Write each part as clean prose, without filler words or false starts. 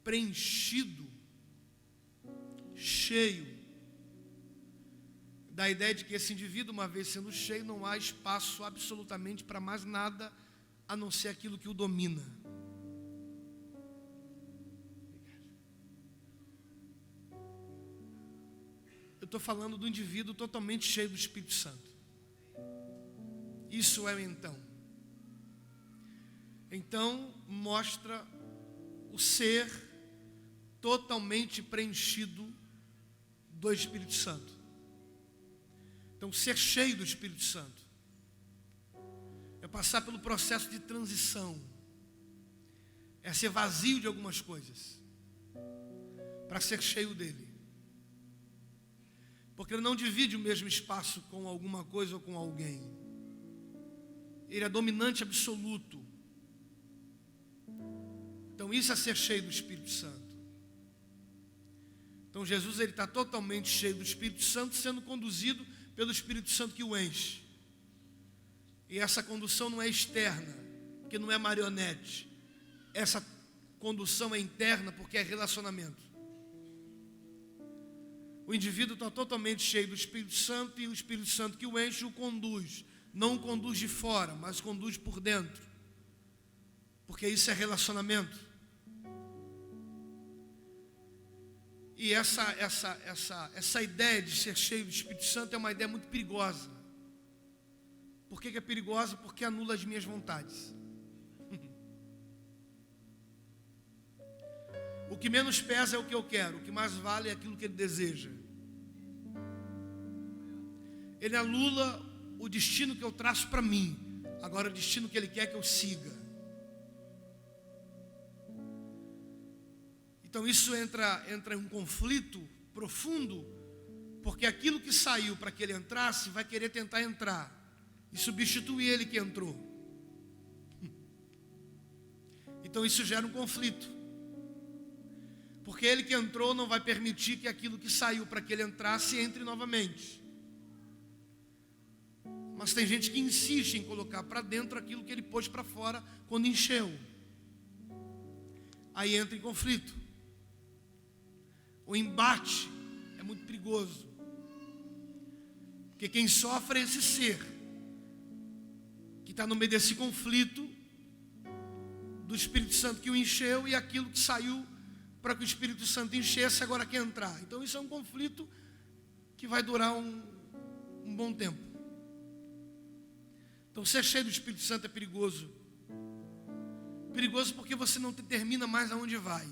preenchido, cheio, dá a ideia de que esse indivíduo, uma vez sendo cheio, não há espaço absolutamente para mais nada, a não ser aquilo que o domina. Eu estou falando do indivíduo totalmente cheio do Espírito Santo. Isso é o então. Então mostra o ser totalmente preenchido do Espírito Santo. Então ser cheio do Espírito Santo é passar pelo processo de transição, é ser vazio de algumas coisas para ser cheio dele. Porque ele não divide o mesmo espaço com alguma coisa ou com alguém. Ele é dominante absoluto. Então isso é ser cheio do Espírito Santo. Então Jesus ele está totalmente cheio do Espírito Santo, sendo conduzido pelo Espírito Santo que o enche. E essa condução não é externa, porque não é marionete. Essa condução é interna, porque é relacionamento. O indivíduo está totalmente cheio do Espírito Santo e o Espírito Santo que o enche o conduz. Não o conduz de fora, mas conduz por dentro. Porque isso é relacionamento. E essa ideia de ser cheio do Espírito Santo é uma ideia muito perigosa. Por que é perigosa? Porque anula as minhas vontades. O que menos pesa é o que eu quero, o que mais vale é aquilo que ele deseja. Ele anula o destino que eu traço para mim, agora o destino que ele quer que eu siga. Então isso entra em um conflito profundo, porque aquilo que saiu para que ele entrasse, vai querer tentar entrar e substituir ele que entrou. Então isso gera um conflito. Porque ele que entrou não vai permitir que aquilo que saiu para que ele entrasse entre novamente. Mas tem gente que insiste em colocar para dentro aquilo que ele pôs para fora quando encheu. Aí entra em conflito. O embate é muito perigoso. Porque quem sofre é esse ser que está no meio desse conflito do Espírito Santo que o encheu e aquilo que saiu para que o Espírito Santo enchesse, agora quer entrar. Então isso é um conflito que vai durar um bom tempo. Então ser cheio do Espírito Santo é perigoso. Perigoso porque você não determina mais aonde vai.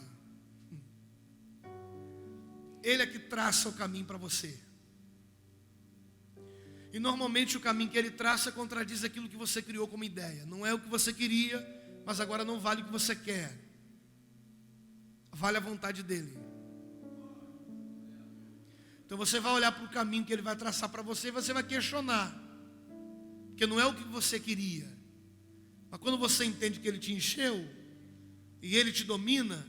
Ele é que traça o caminho para você. E normalmente o caminho que ele traça contradiz aquilo que você criou como ideia. Não é o que você queria, mas agora não vale o que você quer. Vale a vontade dele. Então você vai olhar para o caminho que ele vai traçar para você e você vai questionar. Porque não é o que você queria. Mas quando você entende que ele te encheu e ele te domina,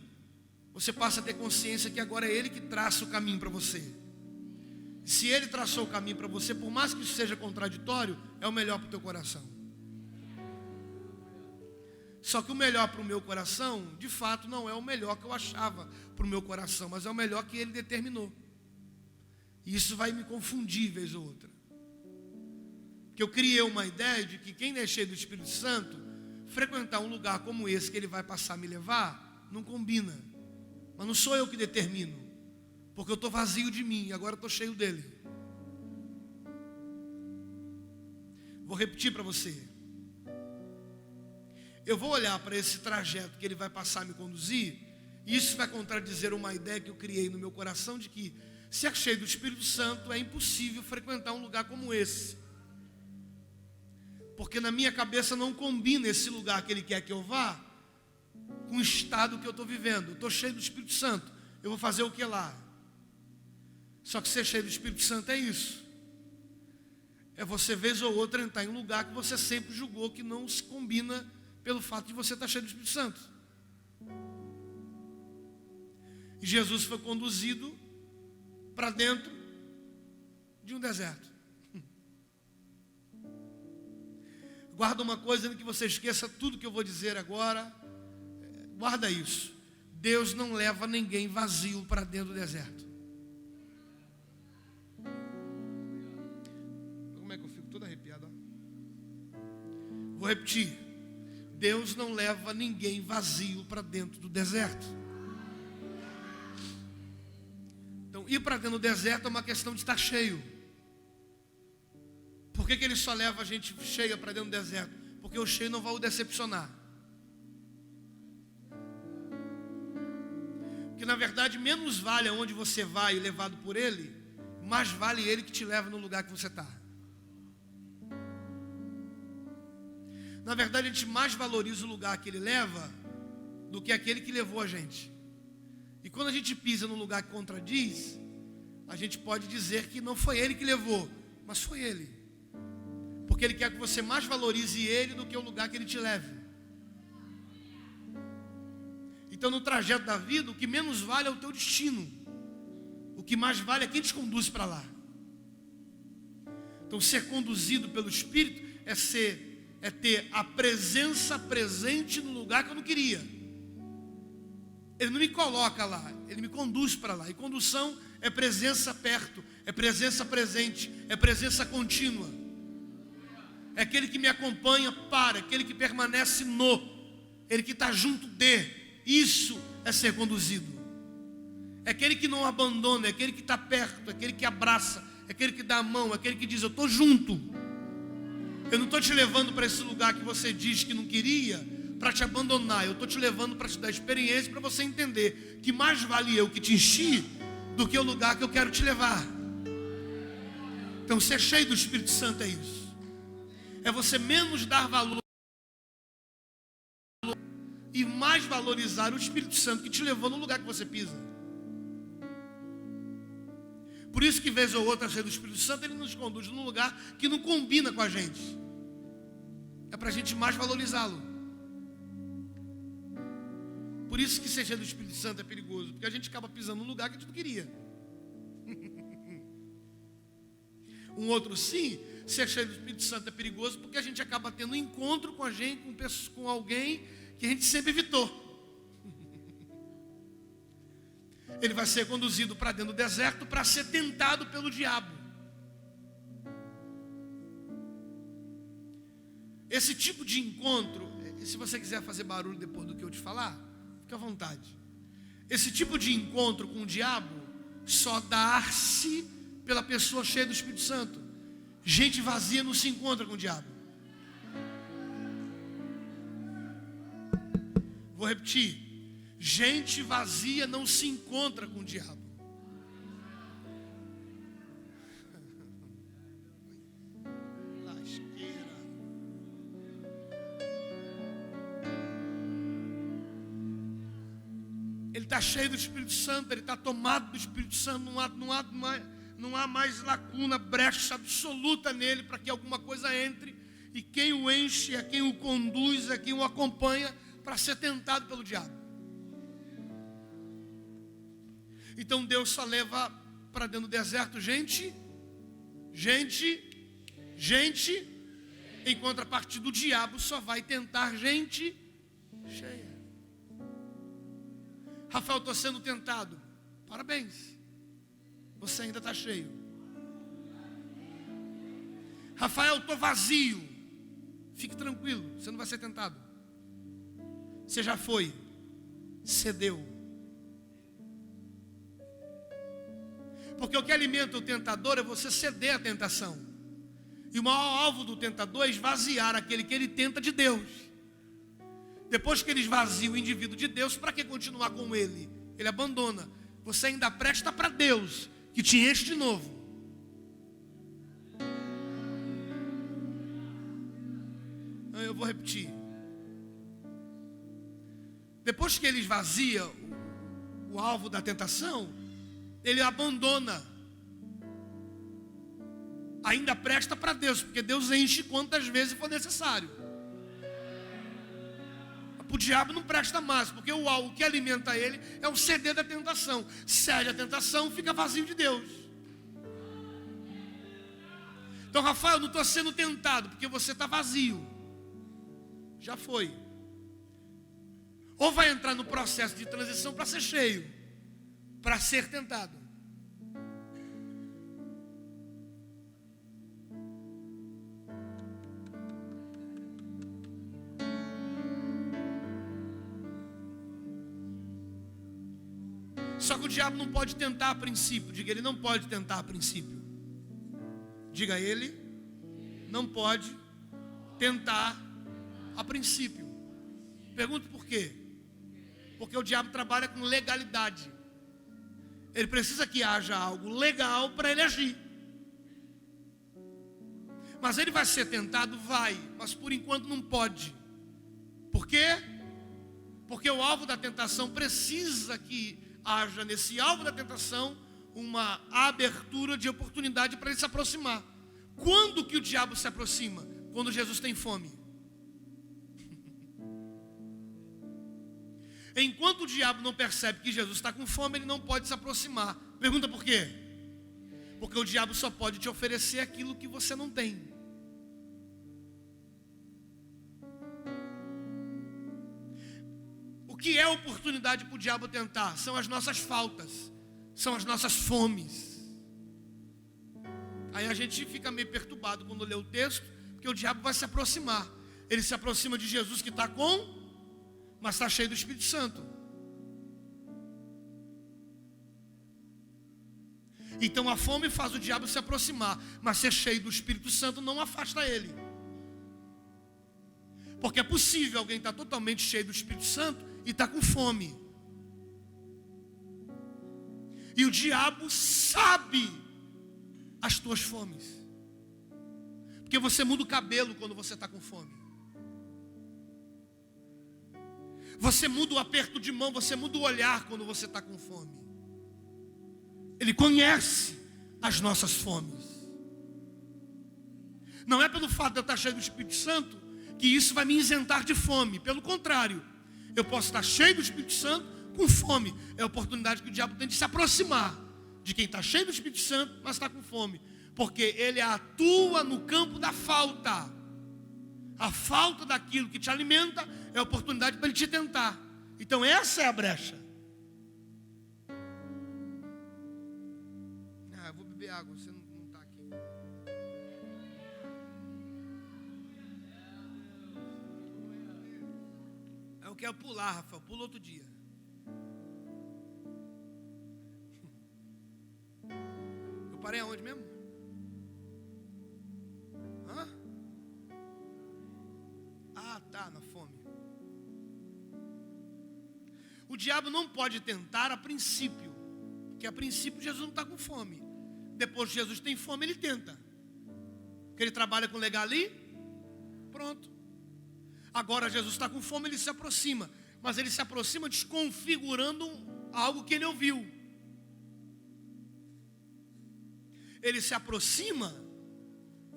você passa a ter consciência que agora é ele que traça o caminho para você. Se ele traçou o caminho para você, por mais que isso seja contraditório, é o melhor para o teu coração. Só que o melhor para o meu coração, de fato, não é o melhor que eu achava para o meu coração, mas é o melhor que ele determinou. E isso vai me confundir vez ou outra. Porque eu criei uma ideia de que quem é cheio do Espírito Santo, frequentar um lugar como esse que ele vai passar a me levar, não combina. Mas não sou eu que determino, porque eu estou vazio de mim e agora estou cheio dele. Vou repetir para você. Eu vou olhar para esse trajeto que ele vai passar a me conduzir, e isso vai contradizer uma ideia que eu criei no meu coração de que, se é cheio do Espírito Santo, é impossível frequentar um lugar como esse. Porque na minha cabeça não combina esse lugar que ele quer que eu vá com o estado que eu estou vivendo. Eu estou cheio do Espírito Santo, eu vou fazer o que lá? Só que ser cheio do Espírito Santo é isso. É você vez ou outra entrar em um lugar que você sempre julgou que não se combina pelo fato de você estar cheio do Espírito Santo. E Jesus foi conduzido para dentro de um deserto. Guarda uma coisa, antes que você esqueça tudo que eu vou dizer agora. Guarda isso. Deus não leva ninguém vazio para dentro do deserto. Como é que eu fico todo arrepiado? Ó? Vou repetir. Deus não leva ninguém vazio para dentro do deserto. Então, ir para dentro do deserto é uma questão de estar cheio. Por que Ele só leva a gente cheia para dentro do deserto? Porque o cheio não vai o decepcionar. Porque na verdade menos vale aonde você vai levado por Ele, mais vale Ele que te leva no lugar que você está. Na verdade a gente mais valoriza o lugar que Ele leva do que aquele que levou a gente. E quando a gente pisa num lugar que contradiz, a gente pode dizer que não foi Ele que levou, mas foi Ele. Porque Ele quer que você mais valorize Ele do que o lugar que Ele te leve. Então no trajeto da vida, o que menos vale é o teu destino. O que mais vale é quem te conduz para lá. Então ser conduzido pelo Espírito é ter a presença presente no lugar que eu não queria. Ele não me coloca lá, Ele me conduz para lá. E condução é presença perto, é presença presente, é presença contínua. É aquele que me acompanha para, aquele que permanece no, ele que está junto de. Isso é ser conduzido. É aquele que não abandona, é aquele que está perto, é aquele que abraça, é aquele que dá a mão, é aquele que diz, eu estou junto. Eu não estou te levando para esse lugar que você diz que não queria, para te abandonar. Eu estou te levando para te dar experiência, para você entender que mais vale eu que te enchi, do que o lugar que eu quero te levar. Então ser cheio do Espírito Santo é isso. É você menos dar valor e mais valorizar o Espírito Santo que te levou no lugar que você pisa. Por isso que vez ou outra, cheio do Espírito Santo, Ele nos conduz num lugar que não combina com a gente. É para a gente mais valorizá-lo. Por isso que ser cheio do Espírito Santo é perigoso, porque a gente acaba pisando num lugar que a gente não queria. Um outro sim, ser cheio do Espírito Santo é perigoso, porque a gente acaba tendo um encontro com a gente, com alguém que a gente sempre evitou. Ele vai ser conduzido para dentro do deserto para ser tentado pelo diabo. Esse tipo de encontro, se você quiser fazer barulho depois do que eu te falar, fica à vontade. Esse tipo de encontro com o diabo só dá-se pela pessoa cheia do Espírito Santo. Gente vazia não se encontra com o diabo. Vou repetir. Gente vazia não se encontra com o diabo. Lasqueira. Ele está cheio do Espírito Santo, ele está tomado do Espírito Santo, não há mais lacuna, brecha absoluta nele para que alguma coisa entre. E quem o enche, é quem o conduz, é quem o acompanha para ser tentado pelo diabo. Então Deus só leva para dentro do deserto gente, em contrapartida do diabo só vai tentar gente cheia. Rafael, estou sendo tentado. Parabéns, você ainda está cheio. Rafael, estou vazio. Fique tranquilo, você não vai ser tentado. Você já foi, cedeu. Porque o que alimenta o tentador é você ceder à tentação. E o maior alvo do tentador é esvaziar aquele que ele tenta de Deus. Depois que ele esvazia o indivíduo de Deus, para que continuar com ele? Ele abandona. Você ainda presta para Deus, que te enche de novo. Eu vou repetir. Depois que ele esvazia o alvo da tentação, ele abandona. Ainda presta para Deus, porque Deus enche quantas vezes for necessário. Para o diabo não presta mais, porque o algo que alimenta ele é o ceder da tentação. Cede a tentação, fica vazio de Deus. Então, Rafael, eu não estou sendo tentado, porque você está vazio. Já foi. ou vai entrar no processo de transição para ser cheio, para ser tentado. Só que o diabo não pode tentar a princípio. Diga, ele não pode tentar a princípio. Diga, ele não pode tentar a princípio. Pergunto por quê? Porque o diabo trabalha com legalidade. Ele precisa que haja algo legal para ele agir. Mas ele vai ser tentado? Vai. Mas por enquanto não pode. Por quê? Porque o alvo da tentação precisa que haja nesse alvo da tentação uma abertura de oportunidade para ele se aproximar. Quando que o diabo se aproxima? Quando Jesus tem fome. Enquanto o diabo não percebe que Jesus está com fome, ele não pode se aproximar. Pergunta por quê? Porque o diabo só pode te oferecer aquilo que você não tem. O que é oportunidade para o diabo tentar? São as nossas faltas, são as nossas fomes. Aí a gente fica meio perturbado quando lê o texto, porque o diabo vai se aproximar. Ele se aproxima de Jesus que está mas está cheio do Espírito Santo. Então a fome faz o diabo se aproximar, mas ser cheio do Espírito Santo não afasta ele. Porque é possível alguém estar totalmente cheio do Espírito Santo e está com fome. E o diabo sabe as tuas fomes. Porque você muda o cabelo quando você está com fome. Você muda o aperto de mão, você muda o olhar quando você está com fome. Ele conhece as nossas fomes. Não é pelo fato de eu estar cheio do Espírito Santo que isso vai me isentar de fome. Pelo contrário, eu posso estar cheio do Espírito Santo com fome. É a oportunidade que o diabo tem de se aproximar de quem está cheio do Espírito Santo, mas está com fome. Porque ele atua no campo da falta. A falta daquilo que te alimenta é a oportunidade para ele te tentar. Então essa é a brecha. Eu vou beber água, você não está aqui. Eu quero pular, Rafael, pula outro dia. Eu parei aonde mesmo? Na fome. O diabo não pode tentar a princípio, porque a princípio Jesus não está com fome. Depois que Jesus tem fome, ele tenta. Porque ele trabalha com legali, pronto. Agora Jesus está com fome, ele se aproxima. Mas ele se aproxima desconfigurando algo que ele ouviu. Ele se aproxima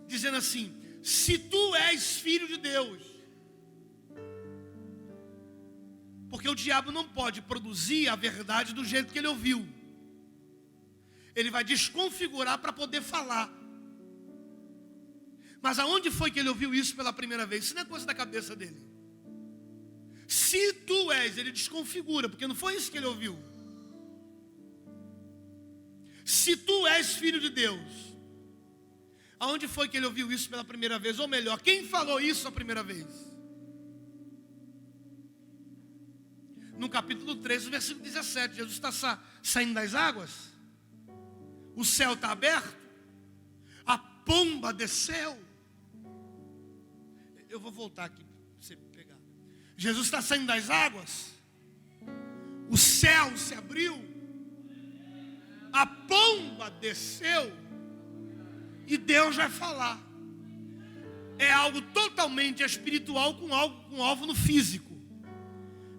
dizendo assim: se tu és filho de Deus. Porque o diabo não pode produzir a verdade do jeito que ele ouviu. Ele vai desconfigurar para poder falar. Mas aonde foi que ele ouviu isso pela primeira vez? Isso não é coisa da cabeça dele. Se tu és, ele desconfigura, porque não foi isso que ele ouviu. Se tu és filho de Deus. Aonde foi que ele ouviu isso pela primeira vez? Ou melhor, quem falou isso a primeira vez? No capítulo 13, versículo 17, Jesus está saindo das águas, o céu está aberto, a pomba desceu. Eu vou voltar aqui para você pegar. Jesus está saindo das águas, o céu se abriu, a pomba desceu, e Deus vai falar. É algo totalmente espiritual com alvo no físico.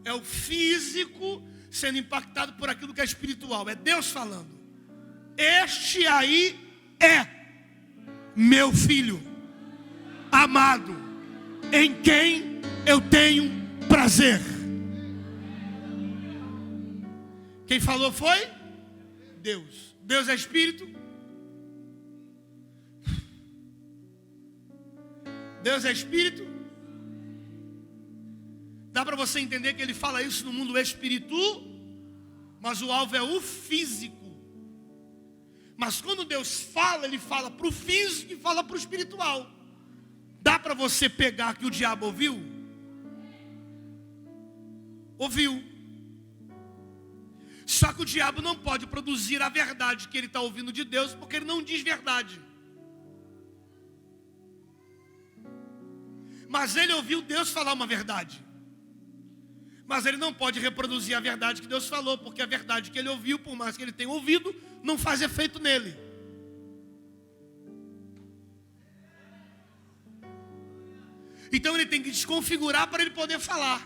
É o físico sendo impactado por aquilo que é espiritual. É Deus falando. Este aí é meu filho amado, em quem eu tenho prazer. Quem falou foi Deus. Deus é espírito. Deus é espírito. Dá para você entender que ele fala isso no mundo espiritual, mas o alvo é o físico. Mas quando Deus fala, ele fala para o físico e fala para o espiritual. Dá para você pegar que o diabo ouviu? Ouviu. Só que o diabo não pode produzir a verdade que ele está ouvindo de Deus, porque ele não diz verdade. Mas ele ouviu Deus falar uma verdade. Mas ele não pode reproduzir a verdade que Deus falou, porque a verdade que ele ouviu, por mais que ele tenha ouvido, não faz efeito nele. Então ele tem que desconfigurar para ele poder falar.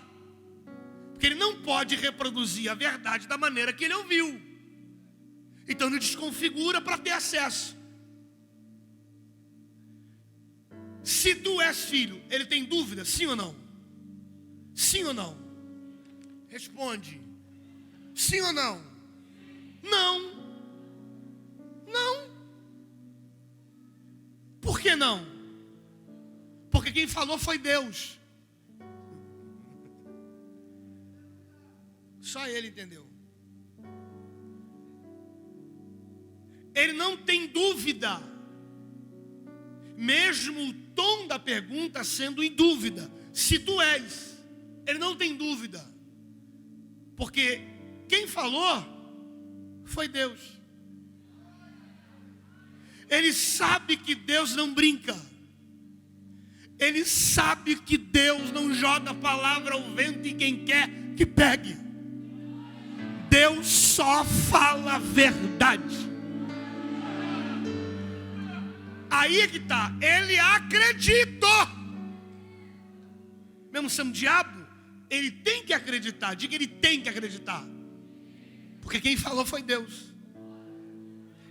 Porque ele não pode reproduzir a verdade da maneira que ele ouviu. Então ele desconfigura para ter acesso. Se tu és filho, ele tem dúvida? Sim ou não? Sim ou não? Responde. Sim ou não? Não. Não. Por que não? Porque quem falou foi Deus. Só ele entendeu. Ele não tem dúvida. Mesmo o tom da pergunta sendo em dúvida. Se tu és. Ele não tem dúvida. Porque quem falou foi Deus. Ele sabe que Deus não brinca. Ele sabe que Deus não joga a palavra ao vento e quem quer que pegue. Deus só fala a verdade. Aí é que está. Ele acreditou. Mesmo sendo diabo, ele tem que acreditar. Diga, ele tem que acreditar. Porque quem falou foi Deus.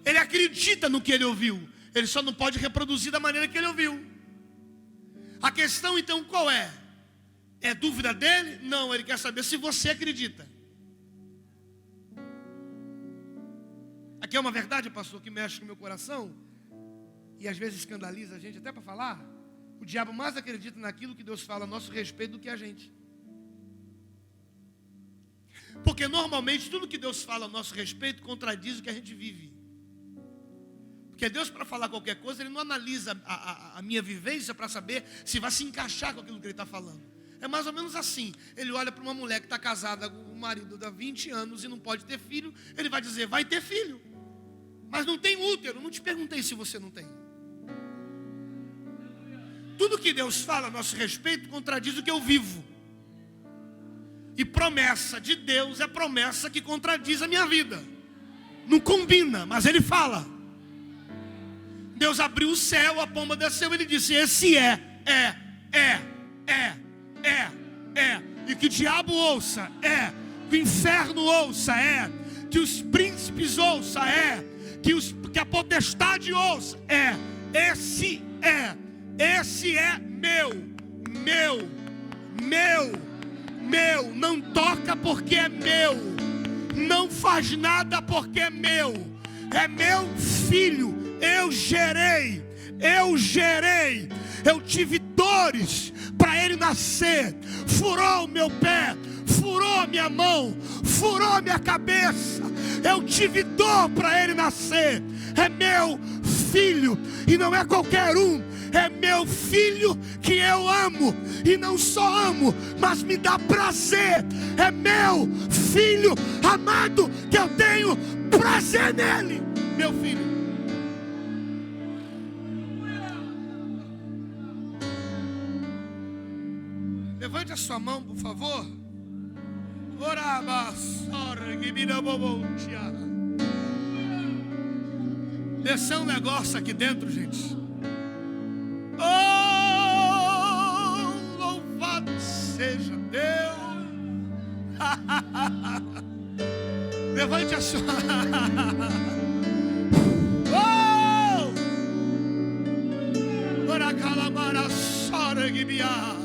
Ele acredita no que ele ouviu. Ele só não pode reproduzir da maneira que ele ouviu. A questão então qual é? É dúvida dele? Não, ele quer saber se você acredita. Aqui é uma verdade, pastor, que mexe no meu coração. E às vezes escandaliza a gente até para falar. O diabo mais acredita naquilo que Deus fala a nosso respeito do que a gente. Porque normalmente tudo que Deus fala a nosso respeito contradiz o que a gente vive. Porque Deus, para falar qualquer coisa, Ele não analisa a minha vivência para saber se vai se encaixar com aquilo que Ele está falando. É mais ou menos assim. Ele olha para uma mulher que está casada com um marido há 20 anos e não pode ter filho. Ele vai dizer, vai ter filho. Mas não tem útero. Não te perguntei se você não tem. Tudo que Deus fala a nosso respeito contradiz o que eu vivo. E promessa de Deus é promessa que contradiz a minha vida. Não combina, mas Ele fala. Deus abriu o céu, a pomba desceu, Ele disse, esse é. E que o diabo ouça, que o inferno ouça, que os príncipes ouça, que a potestade ouça, esse é meu, não toca porque é meu, não faz nada porque é meu filho, eu gerei, eu tive dores para ele nascer, furou o meu pé, furou a minha mão, furou a minha cabeça, eu tive dor para ele nascer, é meu filho, e não é qualquer um, é meu filho que eu amo, e não só amo, mas me dá prazer, é meu filho amado, que eu tenho prazer nele, meu filho. Levante a sua mão, por favor. Desceu um negócio aqui dentro, gente. Oh, louvado seja Deus. Levante a sua. Oh! Ora calamara sora gibia.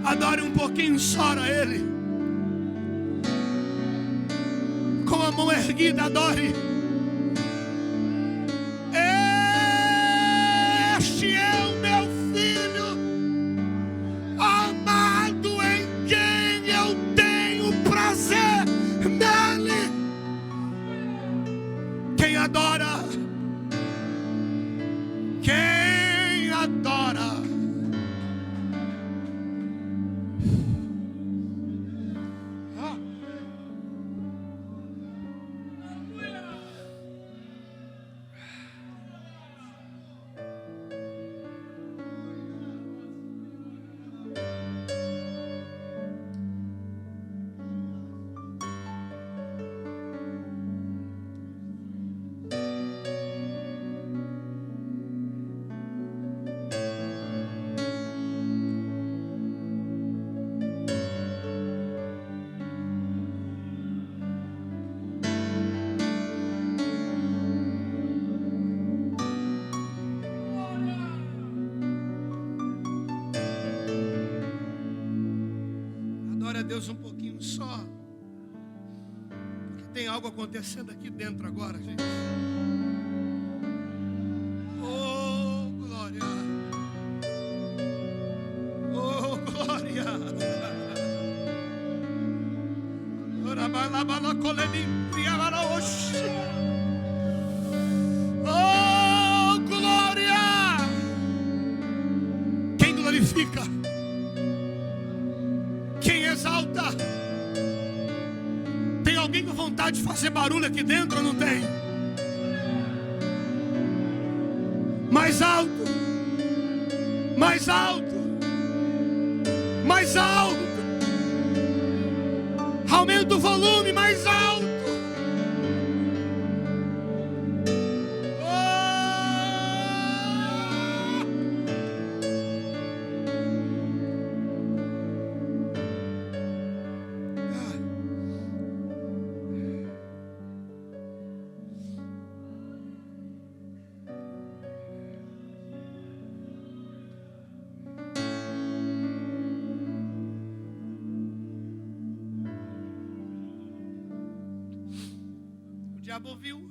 Adore um pouquinho, chora a Ele. Com a mão erguida, adore. Deus um pouquinho só. Porque tem algo acontecendo aqui dentro agora, gente. Oh, glória. Oh, glória. Oh, glória. Quem glorifica? Quem exalta? Tem alguém com vontade de fazer barulho aqui dentro ou não tem? Mais alto, mais alto, mais alto. Aumenta o volume, mais alto. O diabo ouviu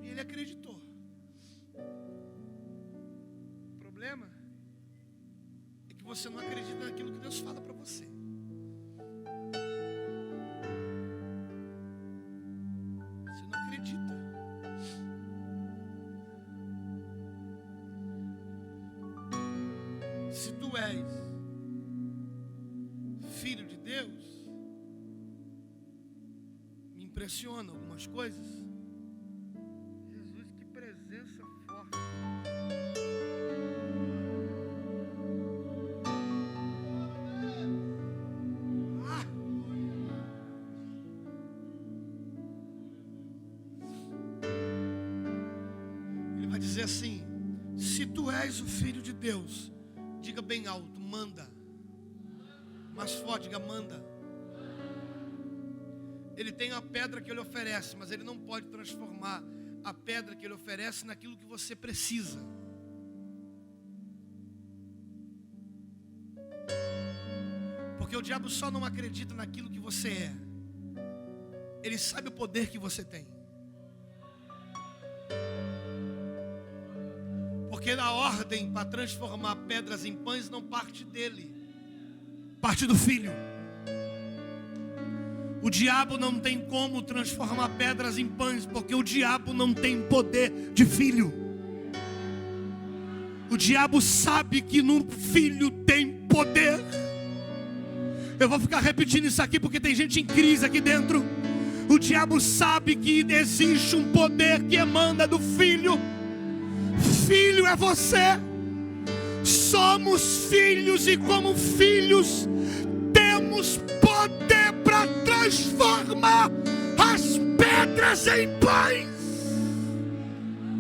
e ele acreditou. O problema é que você não acredita naquilo que Deus fala para você. Você não acredita. Se tu és filho de Deus, impressiona algumas coisas. Jesus, que presença forte. Ele vai dizer assim: se tu és o filho de Deus, diga bem alto, manda. Mais forte, diga manda. Ele tem a pedra que ele oferece, mas ele não pode transformar a pedra que ele oferece naquilo que você precisa. Porque o diabo só não acredita naquilo que você é. Ele sabe o poder que você tem. Porque a ordem para transformar pedras em pães não parte dele, parte do filho. O diabo não tem como transformar pedras em pães, porque o diabo não tem poder de filho. O diabo sabe que no filho tem poder. Eu vou ficar repetindo isso aqui porque tem gente em crise aqui dentro. O diabo sabe que existe um poder que emana do filho. Filho é você. Somos filhos e como filhos temos poder para transformar as pedras em pães.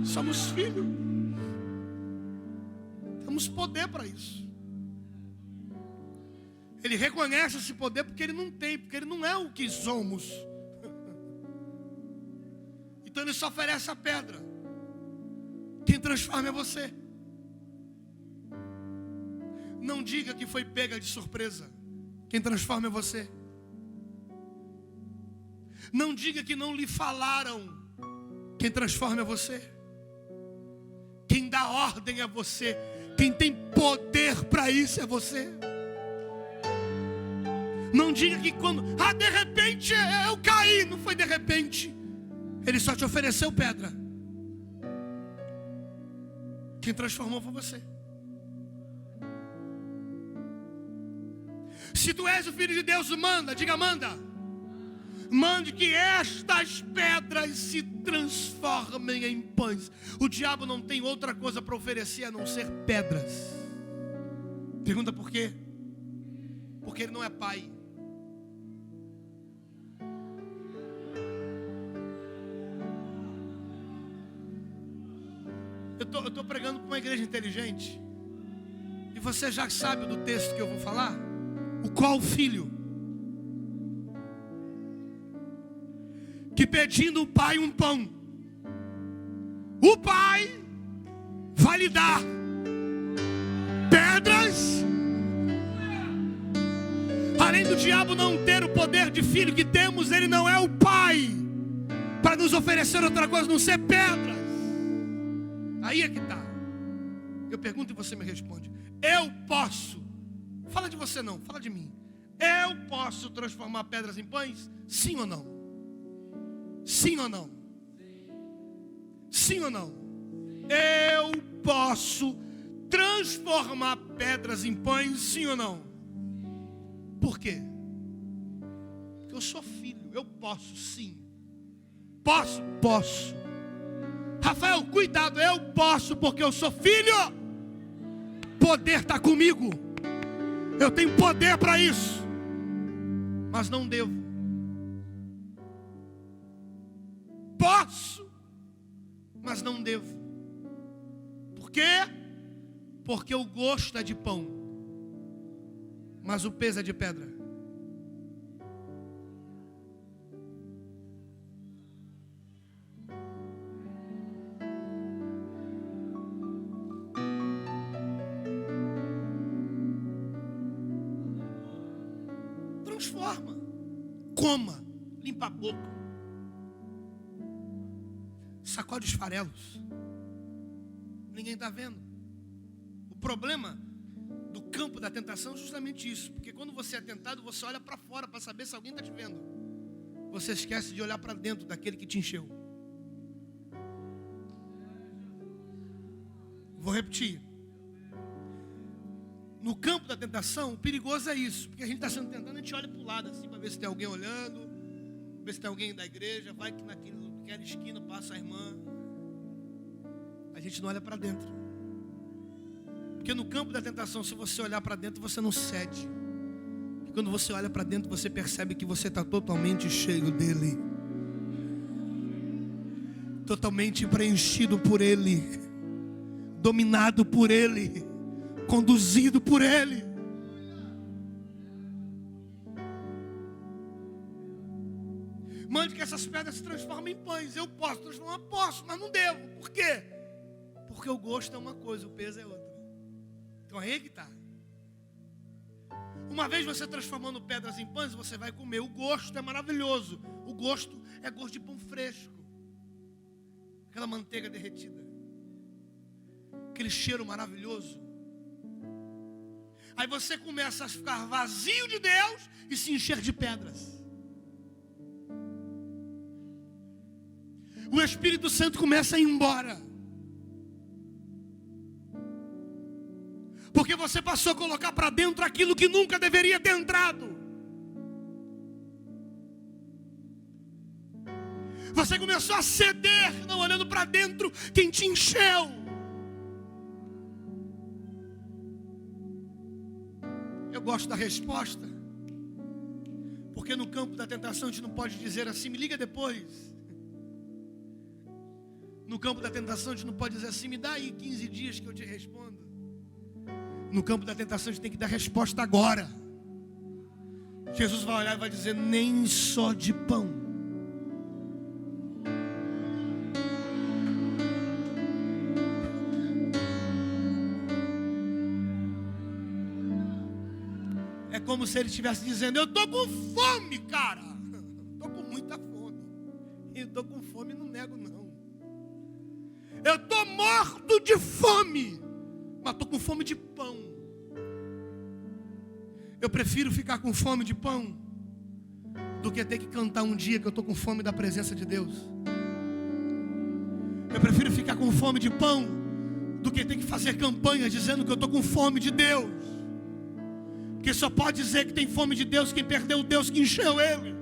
Somos filhos. Temos poder para isso. Ele reconhece esse poder porque ele não tem, porque ele não é o que somos. Então ele só oferece a pedra. Quem transforma é você. Não diga que foi pega de surpresa. Quem transforma é você. Não diga que não lhe falaram. Quem transforma é você. Quem dá ordem é você. Quem tem poder para isso é você. Não diga que quando, de repente eu caí. Não foi de repente. Ele só te ofereceu pedra. Quem transformou foi você. Se tu és o filho de Deus, manda, diga manda. Mande que estas pedras se transformem em pães. O diabo não tem outra coisa para oferecer a não ser pedras. Pergunta por quê? Porque ele não é pai. Eu estou pregando para uma igreja inteligente. E você já sabe do texto que eu vou falar? O qual filho que pedindo o pai um pão, o pai vai lhe dar pedras. além do diabo não ter o poder de filho que temos, ele não é o pai para nos oferecer outra coisa, não ser pedras. Aí é que está. Eu pergunto e você me responde. Eu posso, fala de você não, fala de mim. Eu posso transformar pedras em pães? Sim ou não? Sim ou não? Sim ou não? Eu posso transformar pedras em pães? Sim ou não? Por quê? Porque eu sou filho. Eu posso, sim. Posso? Posso. Rafael, cuidado, eu posso porque eu sou filho. Poder está comigo. Eu tenho poder para isso. Mas não devo. Posso, mas não devo. Por quê? Porque o gosto é de pão, mas o peso é de pedra. Transforma, coma, limpa a boca, sacode os farelos. Ninguém está vendo. O problema do campo da tentação é justamente isso. Porque quando você é tentado, você olha para fora para saber se alguém está te vendo. Você esquece de olhar para dentro daquele que te encheu. Vou repetir. No campo da tentação, o perigoso é isso. Porque a gente está sendo tentado, a gente olha para o lado assim, para ver se tem alguém olhando, ver se tem alguém da igreja. Vai que naquela esquina passa a irmã. A gente não olha para dentro. Porque no campo da tentação, se você olhar para dentro, você não cede. E quando você olha para dentro, você percebe que você está totalmente cheio dele. Totalmente preenchido por ele. Dominado por ele. Conduzido por ele. Mande que essas pedras se transformem em pães. Eu posso transformar, posso, mas não devo. Por quê? Porque o gosto é uma coisa, o peso é outra. Então aí é que está. Uma vez você transformando pedras em pães, você vai comer. O gosto é maravilhoso. O gosto é gosto de pão fresco. Aquela manteiga derretida. Aquele cheiro maravilhoso. Aí você começa a ficar vazio de Deus e se encher de pedras. O Espírito Santo começa a ir embora. Porque você passou a colocar para dentro aquilo que nunca deveria ter entrado. Você começou a ceder, não olhando para dentro quem te encheu. Eu gosto da resposta. Porque no campo da tentação a gente não pode dizer assim, me liga depois. No campo da tentação a gente não pode dizer assim, me dá aí 15 dias que eu te respondo. No campo da tentação a gente tem que dar resposta agora. Jesus vai olhar e vai dizer, nem só de pão. É como se ele estivesse dizendo, eu estou com fome, cara. Estou com muita fome. Eu estou com fome e não nego não. Eu estou morto de fome. Mas estou com fome de pão. Eu prefiro ficar com fome de pão do que ter que cantar um dia que eu estou com fome da presença de Deus. Eu prefiro ficar com fome de pão do que ter que fazer campanha dizendo que eu estou com fome de Deus. Porque só pode dizer que tem fome de Deus quem perdeu o Deus que encheu ele.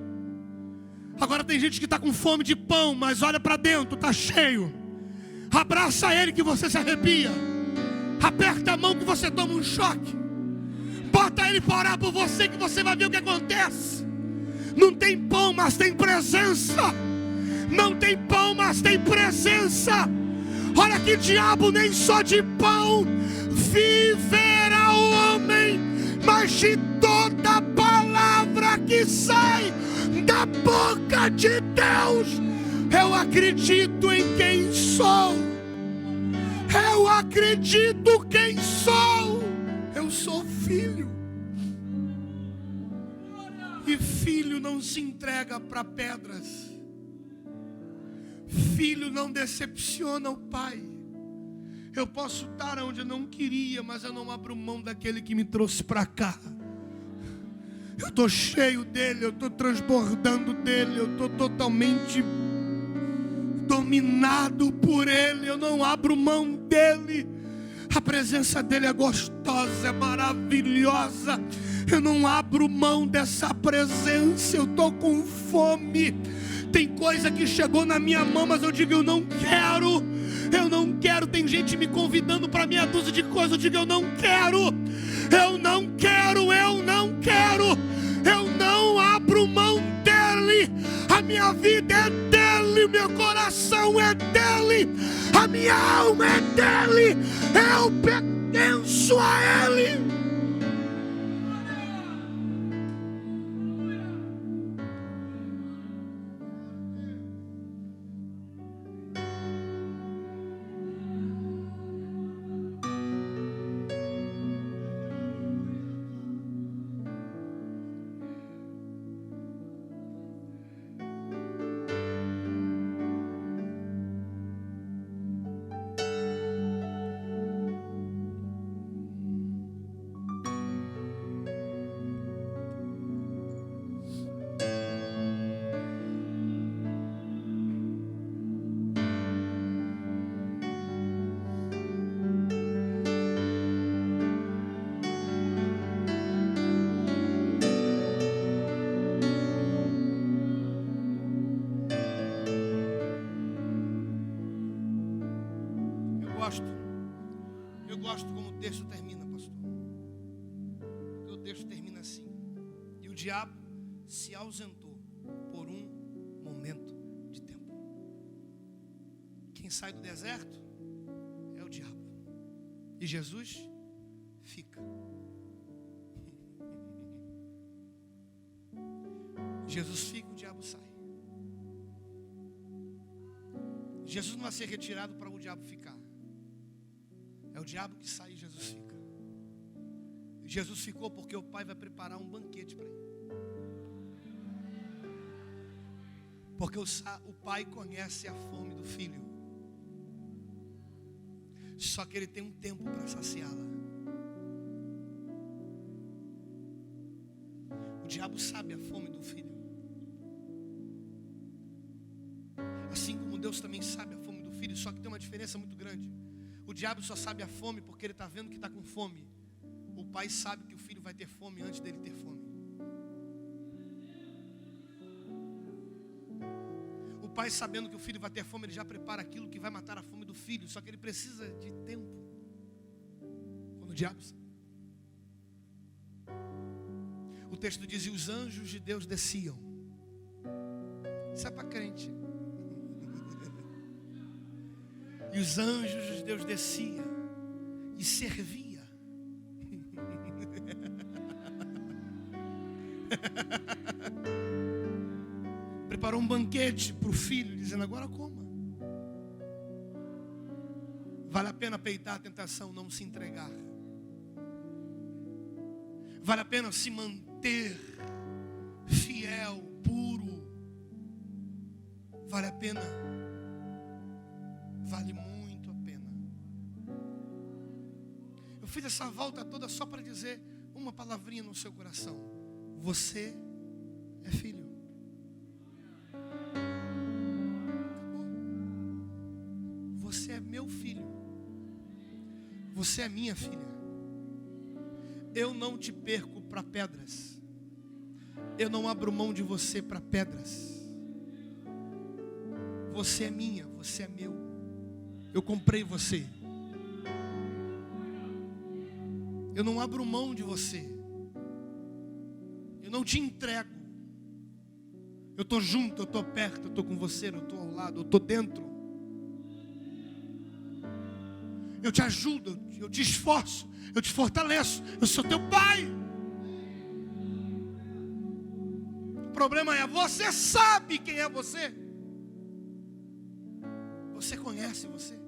Agora tem gente que está com fome de pão, mas olha para dentro, está cheio. Abraça ele que você se arrepia. Aperta a mão que você toma um choque. Bota ele para orar por você que você vai ver o que acontece. Não tem pão, mas tem presença. Não tem pão, mas tem presença. Olha que diabo, nem só de pão viverá o homem, mas de toda palavra que sai da boca de Deus. Eu acredito em quem sou. Eu acredito quem sou. Eu sou filho. E filho não se entrega para pedras. Filho não decepciona o pai. Eu posso estar onde eu não queria, mas eu não abro mão daquele que me trouxe para cá. Eu estou cheio dele, eu estou transbordando dele, eu estou totalmente dominado por ele, eu não abro mão dele. A presença dele é gostosa, é maravilhosa. Eu não abro mão dessa presença. Eu estou com fome. Tem coisa que chegou na minha mão, mas eu digo, eu não quero. Eu não quero. Tem gente me convidando para meia dúzia de coisas. Eu digo, eu não quero. Eu não quero, eu não quero. Eu não abro mão dele. A minha vida é dele, o meu coração é dele, a minha alma é dele. Eu pertenço a ele. Eu gosto como o texto termina, pastor. Porque o texto termina assim: e o diabo se ausentou por um momento de tempo. Quem sai do deserto é o diabo. E Jesus fica. Jesus fica, o diabo sai. Jesus não vai ser retirado para o diabo ficar. É o diabo que sai e Jesus fica. Jesus ficou porque o Pai vai preparar um banquete para ele. Porque o Pai conhece a fome do Filho. Só que ele tem um tempo para saciá-la. O diabo sabe a fome do Filho. Assim como Deus também sabe a fome do Filho. Só que tem uma diferença muito grande. O diabo só sabe a fome porque ele está vendo que está com fome. O pai sabe que o filho vai ter fome antes dele ter fome. O pai, sabendo que o filho vai ter fome, ele já prepara aquilo que vai matar a fome do filho. Só que ele precisa de tempo. Quando o diabo sabe. O texto diz, e os anjos de Deus desciam. Isso é para crente. E os anjos de Deus desciam e servia. Preparou um banquete para o filho, dizendo, agora coma. Vale a pena peitar a tentação, não se entregar. Vale a pena se manter fiel, puro. Vale a pena. Vale muito a pena. Eu fiz essa volta toda só para dizer uma palavrinha no seu coração. Você é filho. Acabou. Você é meu filho. Você é minha filha. Eu não te perco para pedras. Eu não abro mão de você para pedras. Você é minha, você é meu. Eu comprei você. Eu não abro mão de você. Eu não te entrego. Eu estou junto, eu estou perto, eu estou com você, eu estou ao lado, eu estou dentro. Eu te ajudo, eu te esforço, eu te fortaleço. Eu sou teu pai. O problema é, você sabe quem é você. Você conhece você.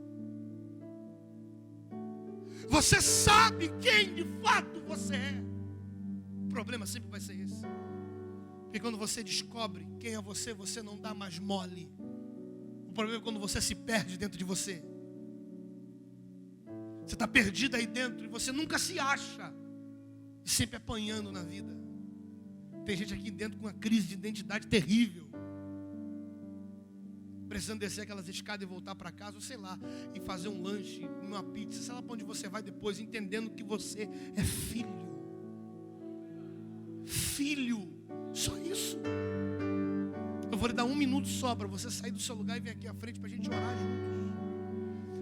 Você sabe quem de fato você é. O problema sempre vai ser esse. Porque quando você descobre quem é você, você não dá mais mole. O problema é quando você se perde dentro de você. Você está perdido aí dentro e você nunca se acha. E sempre apanhando na vida. Tem gente aqui dentro com uma crise de identidade terrível. Precisando descer aquelas escadas e voltar para casa, ou sei lá, e fazer um lanche, uma pizza, sei lá para onde você vai depois, entendendo que você é filho. Filho, só isso. Eu vou lhe dar 1 minuto só para você sair do seu lugar e vir aqui à frente para a gente orar juntos.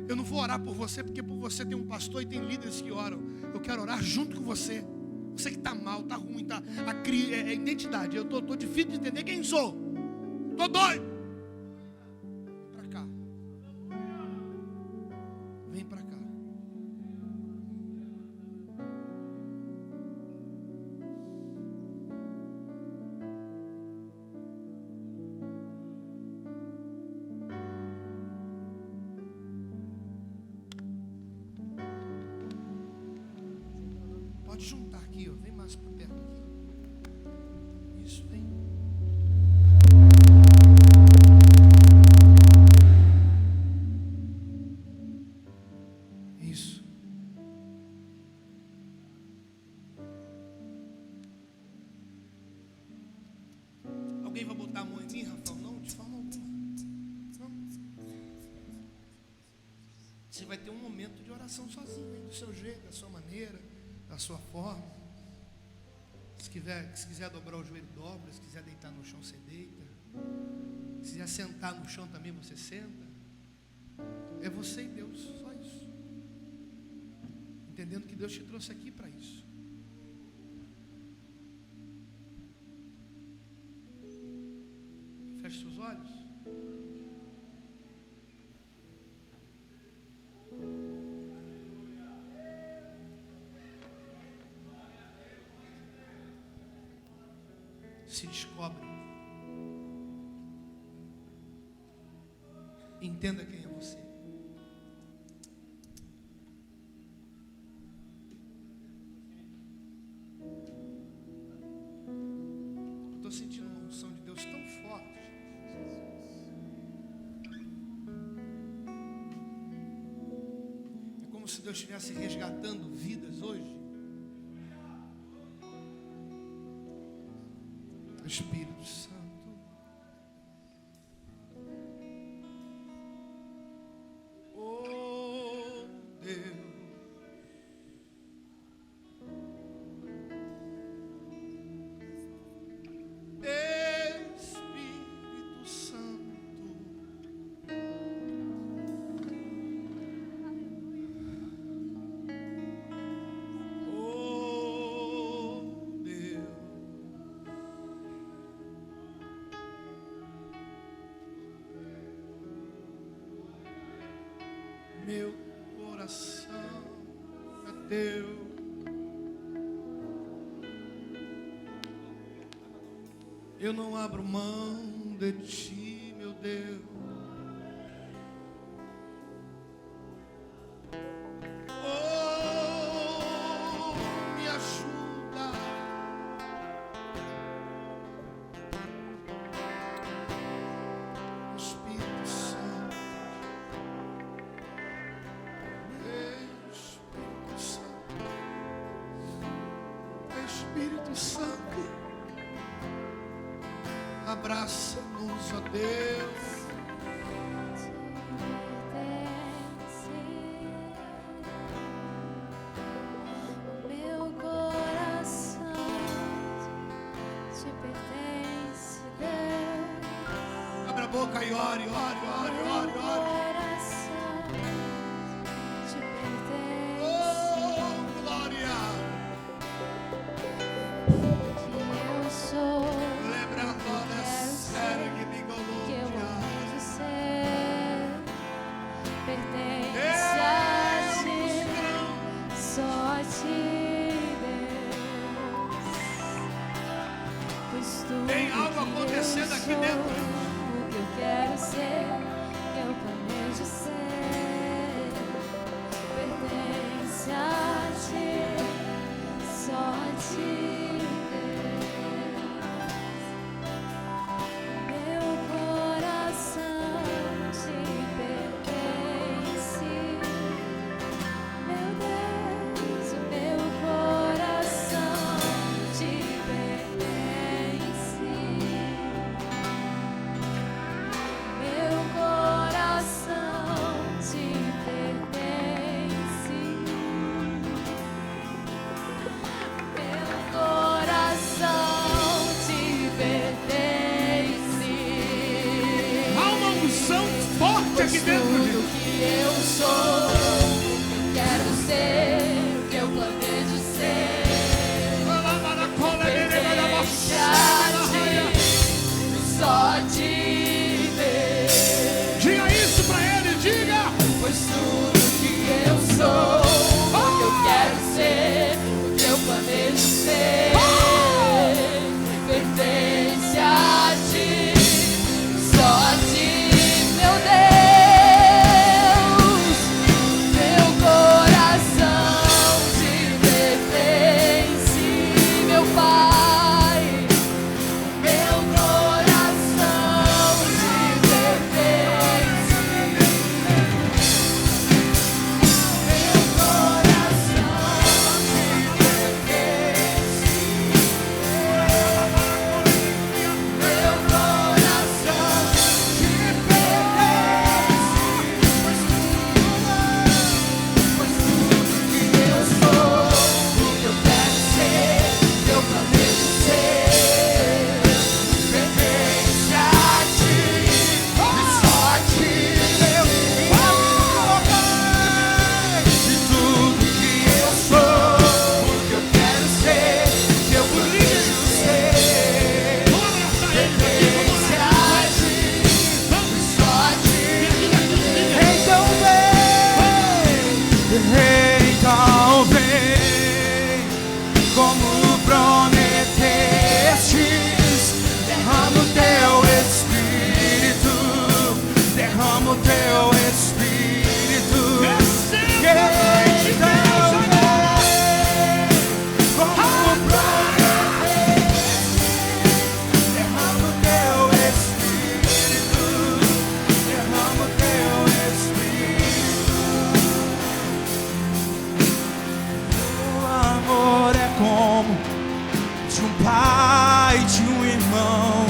Eu não vou orar por você, porque por você tem um pastor e tem líderes que oram. Eu quero orar junto com você. Você que está mal, está ruim, é identidade. Eu estou difícil de entender quem sou. Estou doido. Vem para cá. Vem para cá. Pode juntar aqui, ó. Vem mais para perto aqui. Isso, vem. Isso. Alguém vai botar a mão em mim, Rafael? Não, de forma alguma. Não. Você vai ter um momento de oração sozinho, hein? Do seu jeito, da sua maneira, da sua forma. Se quiser dobrar o joelho, dobra. Se quiser deitar no chão, você deita. Se quiser sentar no chão também, você senta. É você e Deus, só isso. Entendendo que Deus te trouxe aqui para isso. Feche seus olhos. Se descobre. Entenda quem é você. Eu estou sentindo uma unção de Deus tão forte. É como se Deus estivesse resgatando vidas hoje. Espírito Santo, oh Deus, Espírito Santo, oh Deus. Meu coração é teu. Eu não abro mão de ti, meu Deus. Oh, me ajuda. Espírito Santo. Espírito Santo, abraça-nos, ó Deus. Meu coração te pertence, Deus. Abra a boca e ore, ore, ore, ore, ore. Tem algo acontecendo aqui dentro. O que eu quero ser, eu planejo ser. Pertence a ti, só a ti, Deus. planejo ser pertence a ti, só a ti, meu Deus. Meu coração te pertence, meu Pai. Meu coração te pertence. Meu coração te pertence. Meu coração te pertence. Pois tudo que eu sou, o que eu quero ser, que eu planejo ser, pertence a ti, e só a ti, meu Pai. De tudo que eu sou, o que eu quero ser, que eu planejo ser, pertence a ti, e só a ti. Então vem, como prometestes, derrama o teu Espírito, derrama o teu Espírito. Então vem, como prometestes, derrama o teu Espírito, derrama o teu Espírito. O amor é como de um pai, de um irmão,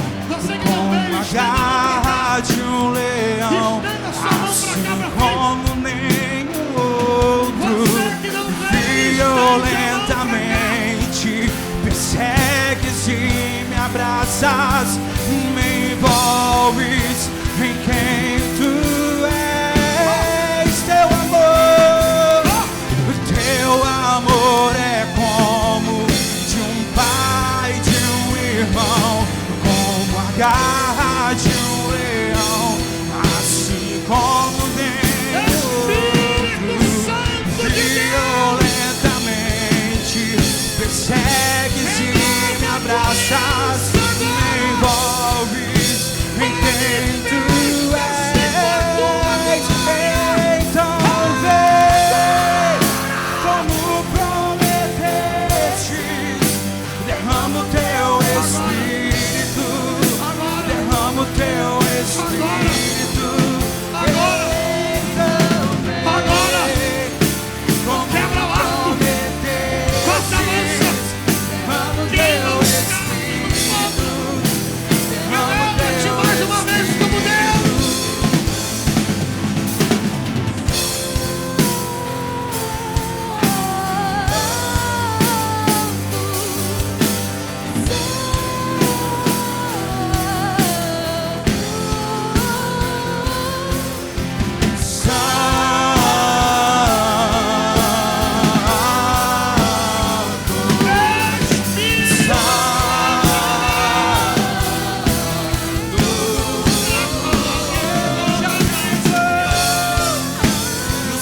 como a garra de um leão, assim como nenhum outro. Violentamente persegues e me abraças, me envolves em quem tu és. Teu amor é como de um pai, de um irmão, como a garra de um leão, assim como nenhum outro. Violentamente persegues e me abraças, me envolves em quem tu és. Então vem, como prometestes, derrama o teu Espírito, derrama o teu Espírito. Então vem, como prometestes, derrama o teu Espírito, derrama o teu Espírito.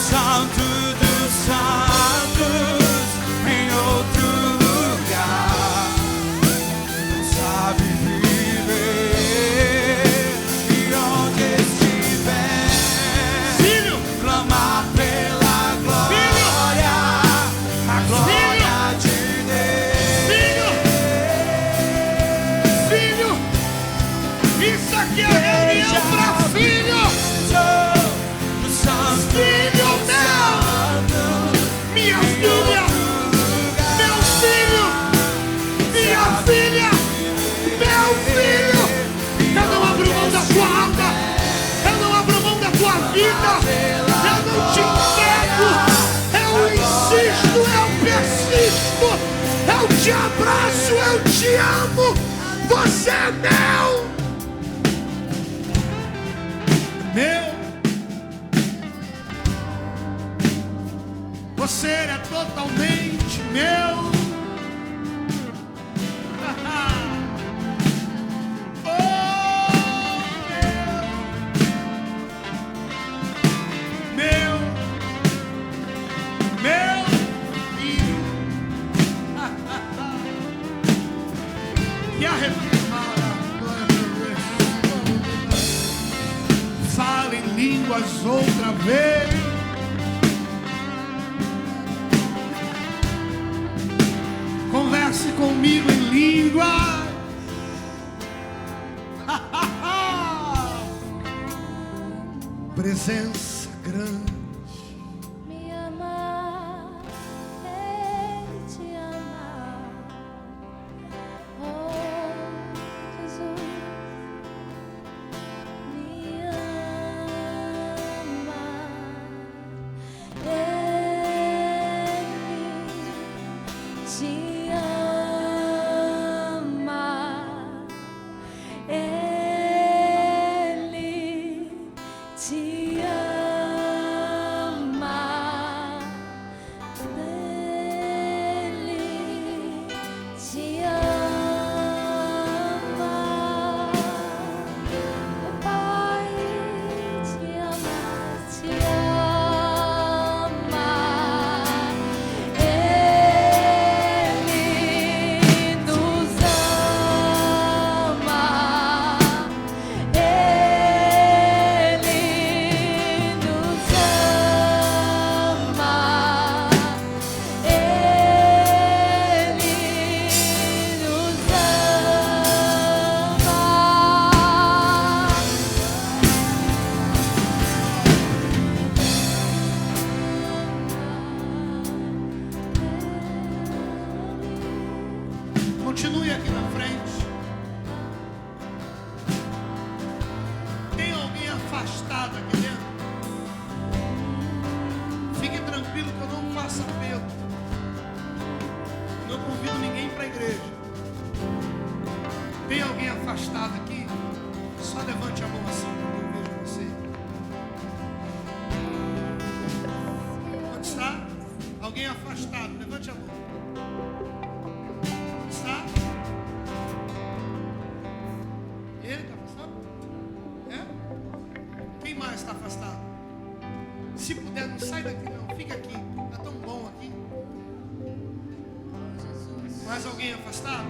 Santo dos santos, em outro lugar, sabe viver, e onde estiver, clamar pela glória, a glória de Deus. Isso aqui é reunião pra filho. Filho meu, minha filha, meu filho, minha filha, meu filho. Eu não abro mão da tua alma, eu não abro mão da tua vida, eu não te quero, eu insisto, eu persisto, eu te abraço, eu te amo, você é meu. Você é totalmente meu. Oh, meu filho. E fala em línguas outra vez. Converse comigo em língua. Presença grande. Me amar é te amar. Oh, Jesus, me ama. Ele te ama. Ele te ama. Ele te ama. O Pai te ama, te ama. Ele nos ama. Ele nos ama. Continue aqui na frente. Tem alguém afastado aqui dentro? Fique tranquilo que eu não faço apelo. Não convido ninguém para a igreja. Tem alguém afastado aqui? Só levante a mão assim para eu vejo você. Onde está? Alguém afastado, levante a mão. Onde está? Ele está afastado? É? Quem mais está afastado? Se puder, não sai daqui não, fica aqui. Está tão bom aqui. Mais alguém afastado?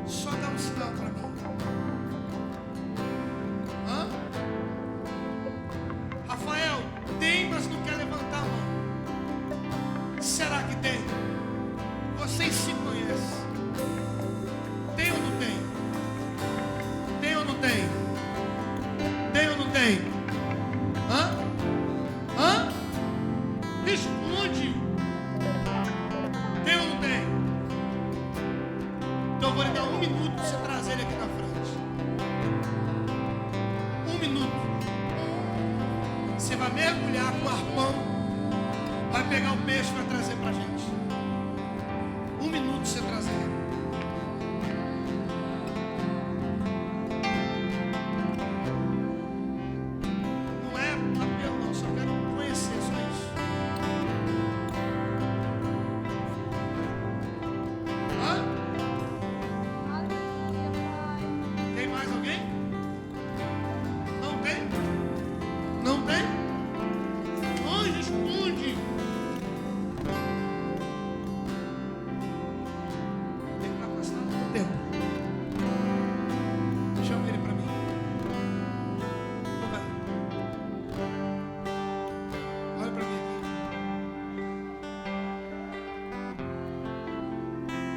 Só dá um sinal para mim. Hã? Rafael, tem, mas não quer levantar a mão. Será que tem? Vocês se conhecem. Tem ou não tem? Tem ou não tem? Tem ou não tem? Hã? Hã? Responde. Tem ou não tem? Então eu vou lhe dar 1 minuto para você trazer ele aqui na frente. 1 minuto. Você vai mergulhar com o arpão, vai pegar o peixe e vai trazer pra gente. 1 minuto pra você trazer ele. Não é apelo não, só quero conhecer, só isso. Hã? Tem mais alguém? Não tem? Não tem? Não responde. Tem que afastar o tempo. Chama ele pra mim. Então vai. Olha pra mim aqui.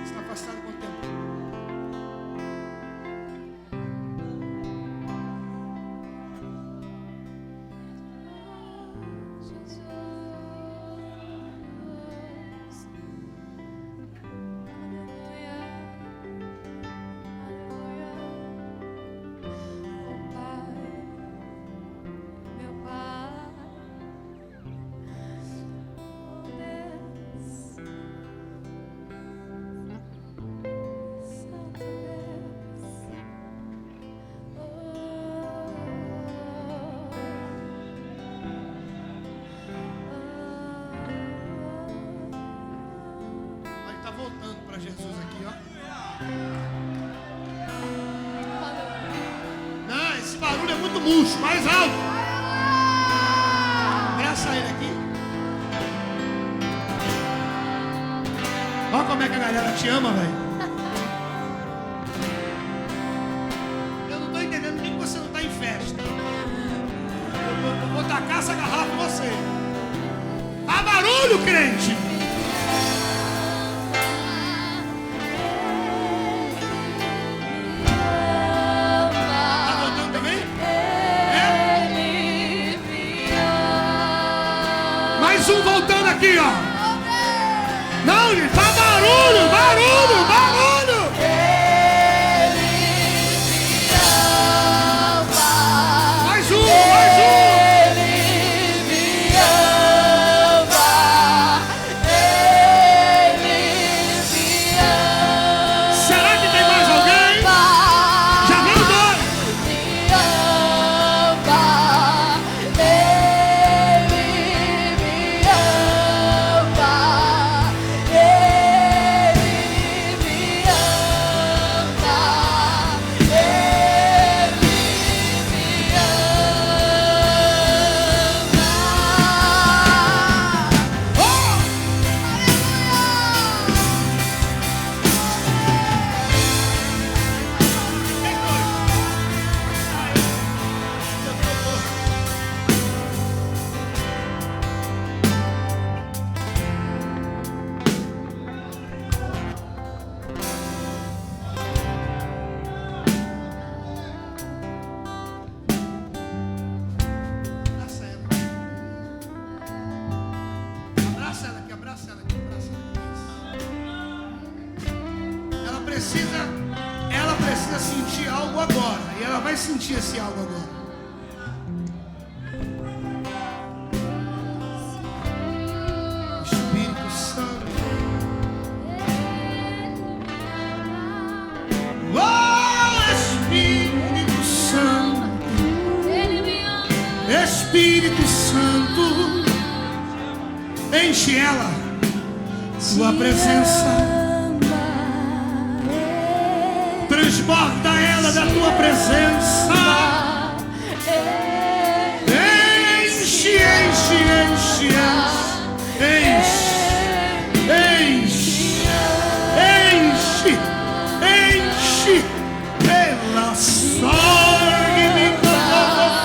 Você está afastado quanto tempo? Aí tá voltando pra Jesus aqui, ó. Não, esse barulho é muito murcho, mais alto. Abraça ele aqui. Olha como é que a galera te ama, velho. barulho, crente. Tá voltando também? Mais um voltando aqui, ó. Não, gente, tá barulho, barulho, barulho. Mais um, mais um. Será que tem mais alguém? Já veio dois. Abraça ela aqui, abraça ela aqui, abraça ela aqui. Ela precisa sentir algo agora. E ela vai sentir esse algo agora. Espírito Santo. Oh, Espírito Santo. Espírito Santo. Enche ela, tua presença. Transborda ela da tua presença. Enche, enche, enche, enche, enche, enche, enche, pela sorte me colocou.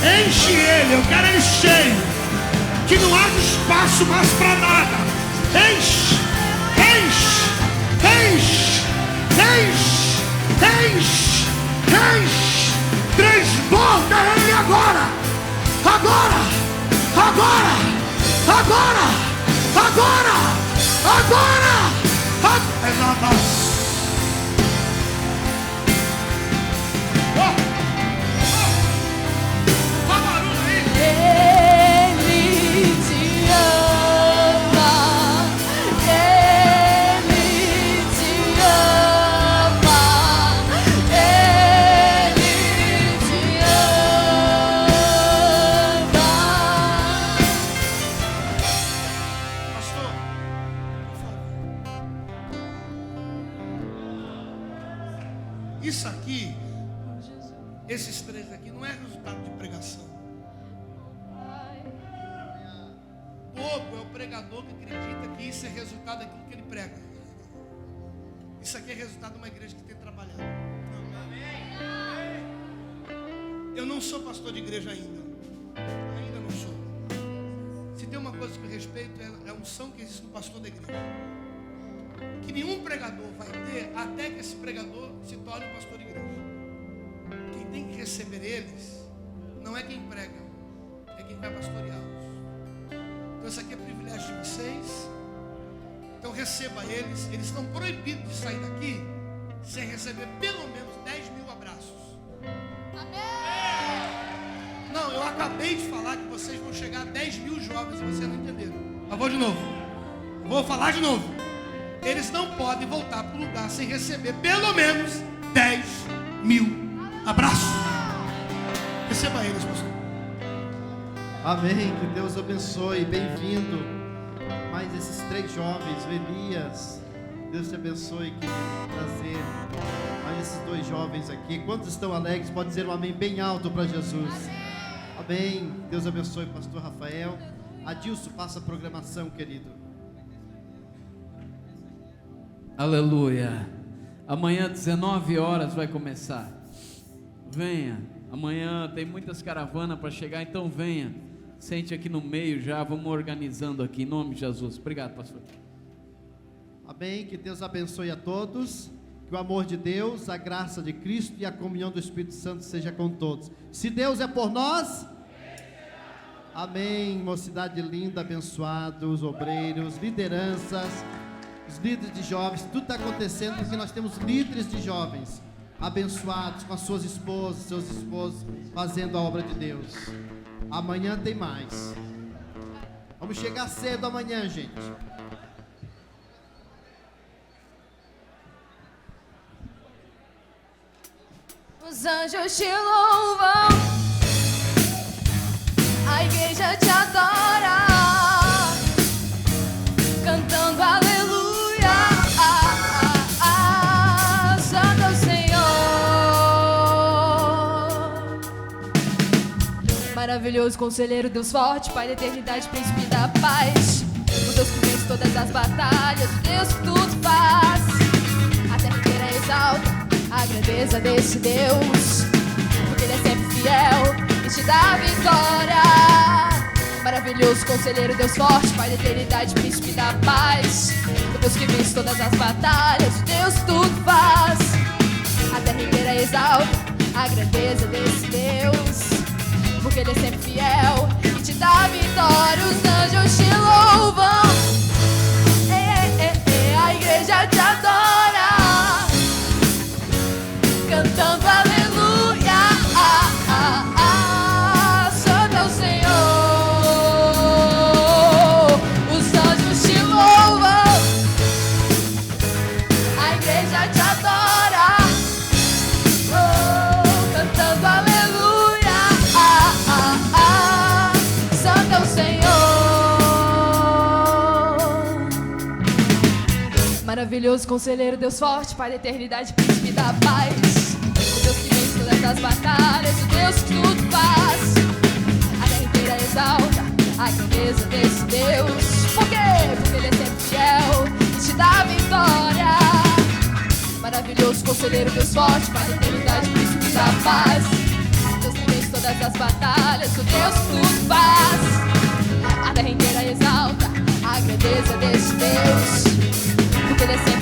Enche ele, eu quero ele cheio. Que não haja espaço mais para nada. Enche, enche, enche, enche, enche, enche. Transborda ele agora. Agora, agora, agora, agora, agora, agora. Isso aqui, esses três aqui, não é resultado de pregação. Bobo é o pregador que acredita que isso é resultado daquilo que ele prega. Isso aqui é resultado de uma igreja que tem trabalhado. Eu não sou pastor de igreja ainda. Ainda não sou. Se tem uma coisa que eu respeito, é a unção que existe no pastor da igreja. Que nenhum pregador vai ter até que esse pregador se torne um pastor de igreja. Quem tem que receber eles não é quem prega, é quem vai pastoreá-los. Então isso aqui é privilégio de vocês. Então receba eles. Eles estão proibidos de sair daqui sem receber pelo menos 10 mil abraços. Não, eu acabei de falar que vocês vão chegar a 10 mil jovens e vocês não entenderam. Eu vou de novo. Vou falar de novo. Eles não podem voltar para o lugar sem receber pelo menos 10 mil abraços. Receba eles, pastor. Amém, que Deus abençoe, bem-vindo. Mais esses 3 jovens, o Elias, Deus te abençoe, querido, prazer. Mais esses 2 jovens aqui, quantos estão alegres? Pode dizer um amém bem alto para Jesus. Amém, Deus abençoe, pastor Rafael. Adilson, passa a programação, querido. Aleluia. Amanhã 19 horas vai começar. Venha. Amanhã tem muitas caravanas para chegar, então venha. Sente aqui no meio já, vamos organizando aqui, em nome de Jesus. Obrigado, pastor. Amém, que Deus abençoe a todos. Que o amor de Deus, a graça de Cristo e a comunhão do Espírito Santo seja com todos. Se Deus é por nós, amém. Mocidade linda, abençoados, obreiros, lideranças, os líderes de jovens, tudo está acontecendo porque nós temos líderes de jovens abençoados com as suas esposas, seus esposos, fazendo a obra de Deus. Amanhã tem mais. Vamos chegar cedo amanhã, gente. Os anjos te louvam, a igreja te adora, cantando aleluia, santo é o Senhor. Maravilhoso conselheiro, Deus forte, Pai da eternidade, príncipe da paz, o Deus que vence todas as batalhas, o Deus que tudo faz, a terra inteira exalta a grandeza desse Deus, porque Ele é sempre fiel e te dá vitória. Maravilhoso conselheiro, Deus forte, Pai da eternidade, príncipe da paz, o Deus que vence todas as batalhas, o Deus que tudo faz, a terra inteira exalta a grandeza desse Deus, porque Ele é sempre fiel e te dá vitória. Os anjos te louvam, a igreja te adora, cantando aleluia, santo é o Senhor. Os anjos te louvam, a igreja te adora, cantando aleluia, santo é o Senhor. Maravilhoso conselheiro, Deus forte, Pai da eternidade, príncipe da paz, o Deus que vence todas as batalhas, o Deus que tudo faz, a terra inteira exalta a grandeza desse Deus. Por quê? Porque Ele é sempre fiel e te dá vitória. Maravilhoso conselheiro, Deus forte, Pai da eternidade, príncipe da paz, o Deus que vence todas as batalhas, o Deus que tudo faz, a terra inteira exalta a grandeza desse Deus, porque Ele é sempre